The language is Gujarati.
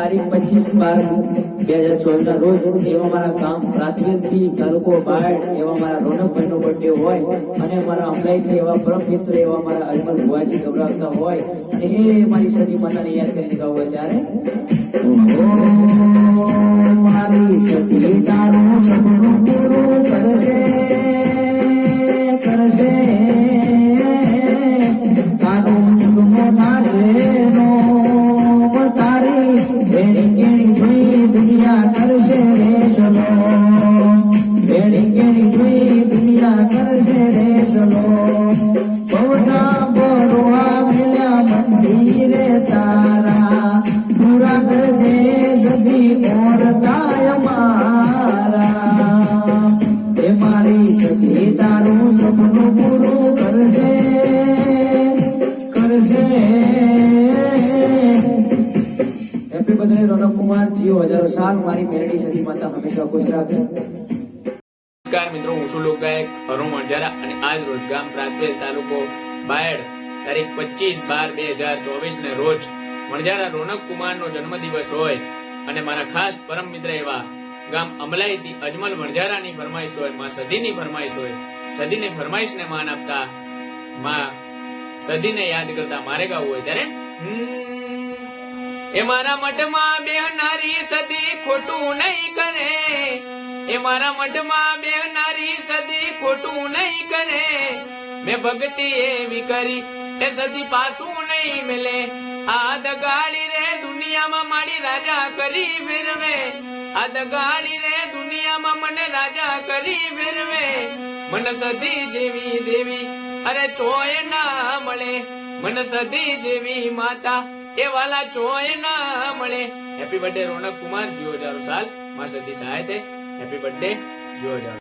તારીખ 25/12/2024 ના રોજ એવા મારા ગામ પ્રાથમિકથી તાલુકો બાયડ એવા મારા રોનકભાઈનો બર્થડે હોય અને મારા અમલાઈથી એવા પરમ મિત્ર એવા મારા અજમલ ભુવાજી ગભરાવતા હોય અને એ મારી સદી માતાને યાદ કરીને ગાવું ત્યારે મારી સદી તારું સપનું પૂરું કરશે કરશે તારું મુગમો થાશે નો તારી વેણી કેણી જોઈ દુનિયા કરશે રે ચલો વેણી કેણી જોઈ દુનિયા કરશે રે ચલો બહુના બરોવા મેલ્યા મંદિરે તારા પૂરા કરશે સદી ઓરતાય મારા એ મારી સદી તારું સપનું પૂરું કરશે કરશે હેપી બર્થડે રોનક કુમાર જીઓ હજારો સાલ મારી મેરડી સદી માતા હંમેશા ખુશ રાખે। નમસ્કાર મિત્રો, હું છું લોકગાયક અરુણ વણઝારા અને આજ રોજ ગામ પ્રાંતવેલ તાલુકો બાયડ તારીખ 25/12/2024 ને રોજ વણઝારા રોનક કુમારનો જન્મદિવસ હોય અને મારા ખાસ પરમ મિત્ર એવા ગામ અમલાઈથી અજમલ વણઝારાની ફરમાઈશ હોય, માં સદીની ફરમાઈશ હોય, સદીની ફરમાઈશને માન આપતા માં સદીને યાદ કરતા મારે ગાવું હોય ત્યારે એ મારા મઠમાં બેહનારી સદી ખોટું નહીં કરે, એ મારા મઠમાં બેહનારી સદી ખોટું નહીં કરે, મેં ભક્તિ એવી કરી એ સદી પાછું નહીં મિલે, આ દગાડી રે દુનિયામાં મારી રાજા કરી ફેરવે, આ દગાડી રે દુનિયામાં મને રાજા કરી ફેરવે, મન સદી જેવી દેવી અરે ચોય ના મળે, મન સદી જેવી માતા એ વાલા ચોય ના મળે। હેપી બર્થડે રોનક કુમાર જીઓ હજારો સાલ, માં સદી સહાય થે। હેપી બર્થડે જીઓ હજારો।